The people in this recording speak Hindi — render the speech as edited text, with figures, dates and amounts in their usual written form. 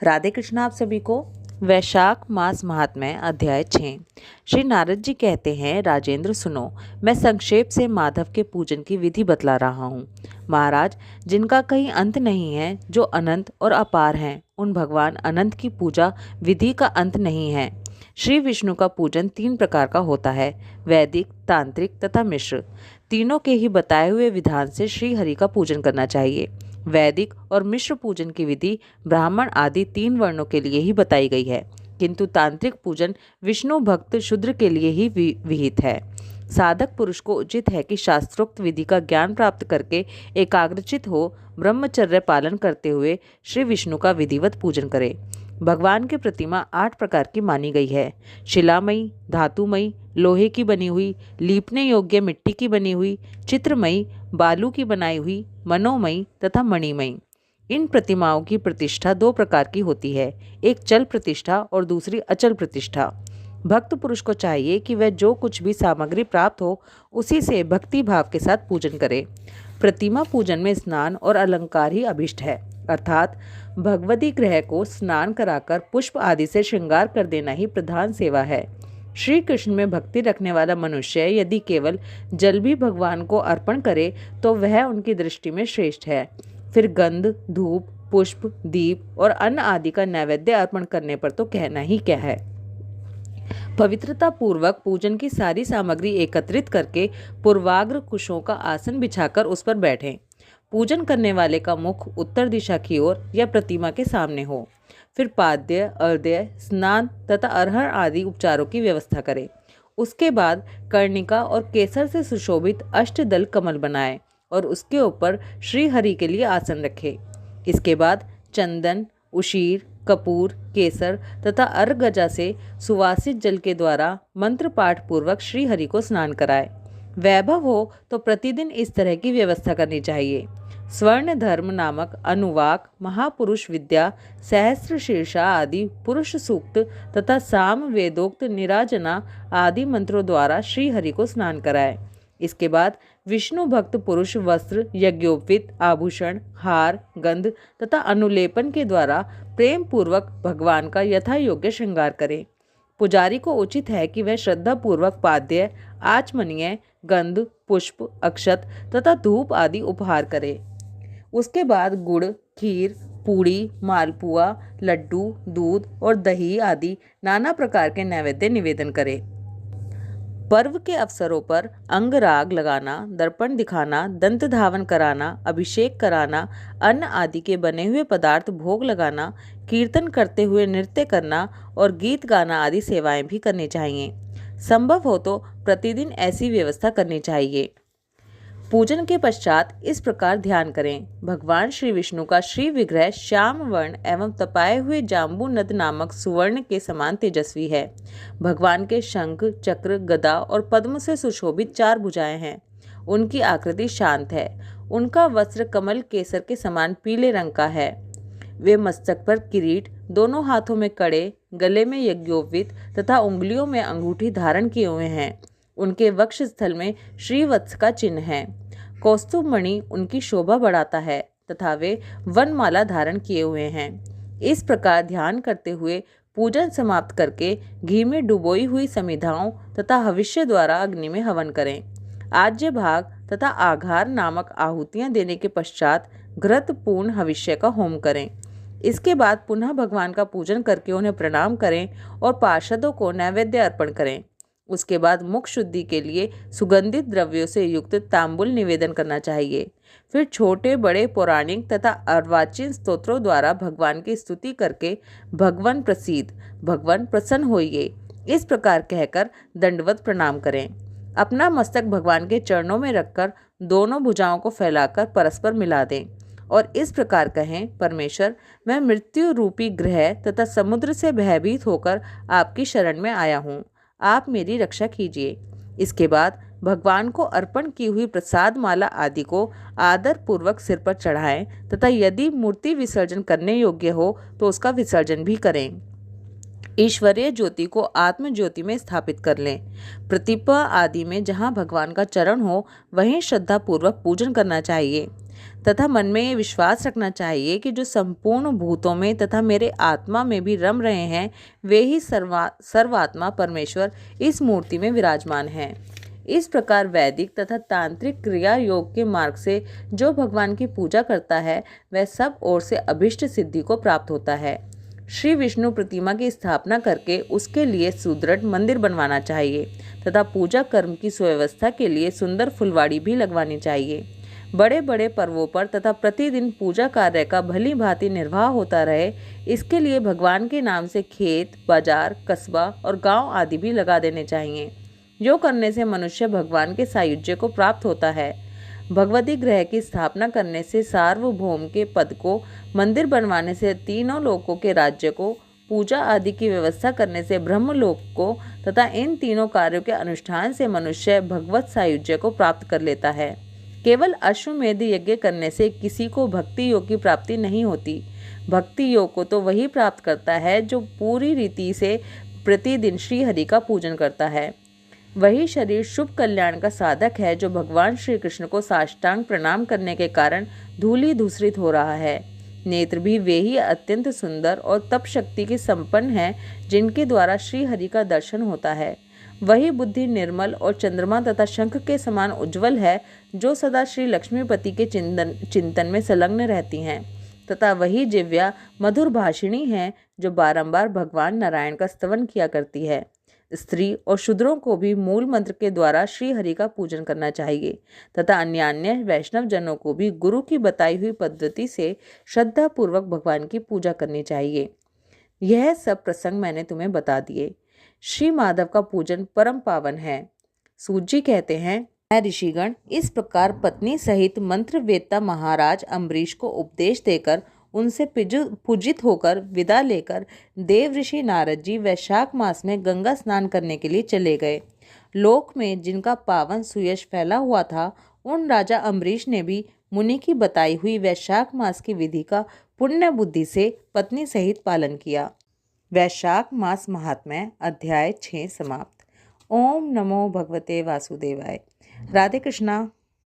राधे कृष्ण। आप सभी को वैशाख मास महात्म्य अध्याय 6। श्री नारद जी कहते हैं, राजेंद्र सुनो, मैं संक्षेप से माधव के पूजन की विधि बतला रहा हूँ। महाराज, जिनका कहीं अंत नहीं है, जो अनंत और अपार हैं, उन भगवान अनंत की पूजा विधि का अंत नहीं है। श्री विष्णु का पूजन 3 प्रकार का होता है, वैदिक, तांत्रिक तथा मिश्र। तीनों के ही बताए हुए विधान से श्री हरि का पूजन करना चाहिए। वैदिक और मिश्र पूजन की विधि ब्राह्मण आदि 3 वर्णों के लिए ही बताई गई है, किंतु तांत्रिक पूजन विष्णु भक्त शूद्र के लिए ही विहित है। साधक पुरुष को उचित है कि शास्त्रोक्त विधि का ज्ञान प्राप्त करके एकाग्रचित हो ब्रह्मचर्य पालन करते हुए श्री विष्णु का विधिवत पूजन करे। भगवान की प्रतिमा 8 प्रकार की मानी गई है। शिलामयी, धातुमयी, लोहे की बनी हुई, लीपने योग्य मिट्टी की बनी हुई, चित्रमयी, बालू की बनाई हुई, मनोमयी तथा मणिमयी। इन प्रतिमाओं की प्रतिष्ठा 2 प्रकार की होती है, एक चल प्रतिष्ठा और दूसरी अचल प्रतिष्ठा। भक्त पुरुष को चाहिए कि वह जो कुछ भी सामग्री प्राप्त हो उसी से भक्ति भाव के साथ पूजन करे। प्रतिमा पूजन में स्नान और अलंकार ही अभिष्ट है, अर्थात भगवती ग्रह को स्नान कराकर पुष्प आदि से श्रृंगार कर देना ही प्रधान सेवा है। श्री कृष्ण में भक्ति रखने वाला मनुष्य यदि केवल जल भी भगवान को अर्पण करे तो वह उनकी दृष्टि में श्रेष्ठ है। फिर गंध, धूप, पुष्प, दीप और अन्न आदि का नैवेद्य अर्पण करने पर तो कहना ही क्या है। पवित्रता पूर्वक पूजन की सारी सामग्री एकत्रित करके पूर्वाग्र कुशों का आसन बिछाकर उस पर बैठें। पूजन करने वाले का मुख उत्तर दिशा की ओर या प्रतिमा के सामने हो। फिर पाद्य, अर्घ्य, स्नान तथा अर्हण आदि उपचारों की व्यवस्था करें। उसके बाद कर्णिका और केसर से सुशोभित अष्टदल कमल बनाएं और उसके ऊपर श्री हरि के लिए आसन रखें। इसके बाद चंदन, उशीर, कपूर, केसर तथा अर्घजा से सुवासित जल के द्वारा मंत्र पाठ पूर्वक श्री हरि को स्नान कराए। वैभव हो तो प्रतिदिन इस तरह की व्यवस्था करनी चाहिए। स्वर्ण धर्म नामक अनुवाक, महापुरुष विद्या, सहस्त्र शीर्षा आदि पुरुष सूक्त तथा साम वेदोक्त निराजना आदि मंत्रों द्वारा श्री हरि को स्नान कराए। इसके बाद विष्णु भक्त पुरुष वस्त्र, यज्ञोपवीत, आभूषण, हार, गंध तथा अनुलेपन के द्वारा प्रेम पूर्वक भगवान का यथा योग्य श्रृंगार करें। पुजारी को उचित है कि वह श्रद्धा पूर्वक पाद्य, आचमनीय, गंध, पुष्प, अक्षत तथा धूप आदि उपहार करे। उसके बाद गुड़, खीर, पूड़ी, मालपुआ, लड्डू, दूध और दही आदि नाना प्रकार के नैवेद्य निवेदन करे। पर्व के अवसरों पर अंगराग लगाना, दर्पण दिखाना, दंत धावन कराना, अभिषेक कराना, अन्न आदि के बने हुए पदार्थ भोग लगाना, कीर्तन करते हुए नृत्य करना और गीत गाना आदि सेवाएं भी करनी चाहिए। संभव हो तो प्रतिदिन ऐसी व्यवस्था करनी चाहिए। पूजन के पश्चात इस प्रकार ध्यान करें। भगवान श्री विष्णु का श्री विग्रह श्याम वर्ण एवं तपाए हुए जाम्बू नद नामक सुवर्ण के समान तेजस्वी है। भगवान के शंख, चक्र, गदा और पद्म से सुशोभित 4 भुजाएं हैं। उनकी आकृति शांत है। उनका वस्त्र कमल केसर के समान पीले रंग का है। वे मस्तक पर किरीट, दोनों हाथों में कड़े, गले में यज्ञोपवीत तथा उंगलियों में अंगूठी धारण किए हुए हैं। उनके वक्ष स्थल में श्रीवत्स का चिन्ह है। कौस्तुभ मणि उनकी शोभा बढ़ाता है तथा वे वनमाला धारण किए हुए हैं। इस प्रकार ध्यान करते हुए पूजन समाप्त करके घी में डुबोई हुई समिधाओं तथा हविष्य द्वारा अग्नि में हवन करें। आज्य भाग तथा आघार नामक आहुतियां देने के पश्चात घृत पूर्ण हविष्य का होम करें। इसके बाद पुनः भगवान का पूजन करके उन्हें प्रणाम करें और पार्षदों को नैवेद्य अर्पण करें। उसके बाद मुख शुद्धि के लिए सुगंधित द्रव्यों से युक्त तांबुल निवेदन करना चाहिए। फिर छोटे बड़े पौराणिक तथा अर्वाचीन स्तोत्रों द्वारा भगवान की स्तुति करके भगवन प्रसीद, भगवान प्रसन्न होइए, इस प्रकार कहकर दंडवत प्रणाम करें। अपना मस्तक भगवान के चरणों में रखकर दोनों भुजाओं को फैलाकर परस्पर मिला दें और इस प्रकार कहें, परमेश्वर, मैं मृत्यु रूपी ग्रह तथा समुद्र से भयभीत होकर आपकी शरण में आया हूँ, आप मेरी रक्षा कीजिए। इसके बाद भगवान को अर्पण की हुई प्रसाद माला आदि को आदर पूर्वक सिर पर चढ़ाएं तथा यदि मूर्ति विसर्जन करने योग्य हो तो उसका विसर्जन भी करें। ईश्वरीय ज्योति को आत्म ज्योति में स्थापित कर लें। प्रतिपा आदि में जहाँ भगवान का चरण हो वहीं श्रद्धा पूर्वक पूजन करना चाहिए। तथा मन में ये विश्वास रखना चाहिए कि जो संपूर्ण भूतों में तथा मेरे आत्मा में भी रम रहे हैं वे ही सर्वात्मा परमेश्वर इस मूर्ति में विराजमान हैं। इस प्रकार वैदिक तथा तांत्रिक क्रिया योग के मार्ग से जो भगवान की पूजा करता है वह सब ओर से अभिष्ट सिद्धि को प्राप्त होता है। श्री विष्णु प्रतिमा की स्थापना करके उसके लिए सुदृढ़ मंदिर बनवाना चाहिए तथा पूजा कर्म की सुव्यवस्था के लिए सुंदर फुलवाड़ी भी लगवानी चाहिए। बड़े बड़े पर्वों पर तथा प्रतिदिन पूजा कार्य का भली भांति निर्वाह होता रहे, इसके लिए भगवान के नाम से खेत, बाजार, कस्बा और गांव आदि भी लगा देने चाहिए। जो करने से मनुष्य भगवान के सायुज्य को प्राप्त होता है। भगवती ग्रह की स्थापना करने से सार्वभौम के पद को, मंदिर बनवाने से तीनों लोकों के राज्य को, पूजा आदि की व्यवस्था करने से ब्रह्मलोक को तथा इन तीनों कार्यों के अनुष्ठान से मनुष्य भगवत सायुज्य को प्राप्त कर लेता है। केवल अश्वमेध यज्ञ करने से किसी को भक्ति योग की प्राप्ति नहीं होती। भक्ति योग को तो वही प्राप्त करता है जो पूरी रीति से प्रतिदिन श्री हरि का पूजन करता है। वही शरीर शुभ कल्याण का साधक है जो भगवान श्री कृष्ण को साष्टांग प्रणाम करने के कारण धूलि धूसरित हो रहा है। नेत्र भी वे ही अत्यंत सुंदर और तप शक्ति के संपन्न हैं जिनके द्वारा श्री हरि का दर्शन होता है। वही बुद्धि निर्मल और चंद्रमा तथा शंख के समान उज्जवल है जो सदा श्री लक्ष्मीपति के चिंतन में संलग्न रहती हैं, तथा वही जिव्या मधुर भाषिणी है जो बारंबार भगवान नारायण का स्तवन किया करती है। स्त्री और शूद्रों को भी मूल मंत्र के द्वारा श्री हरि का पूजन करना चाहिए तथा अन्य वैष्णव जनों को भी गुरु की बताई हुई पद्धति से श्रद्धा पूर्वक भगवान की पूजा करनी चाहिए। यह सब प्रसंग मैंने तुम्हें बता दिए। श्री माधव का पूजन परम पावन है। सूत जी कहते हैं, ऋषिगण इस प्रकार पत्नी सहित मंत्रवेत्ता महाराज अम्बरीश को उपदेश देकर उनसे पूजित होकर विदा लेकर देव ऋषि नारद जी वैशाख मास में गंगा स्नान करने के लिए चले गए। लोक में जिनका पावन सुयश फैला हुआ था, उन राजा अम्बरीश ने भी मुनि की बताई हुई वैशाख मास की विधि का पुण्य बुद्धि से पत्नी सहित पालन किया। वैशाख मास महात्म्य अध्याय 6 समाप्त। ओम नमो भगवते वासुदेवाय। राधे कृष्णा।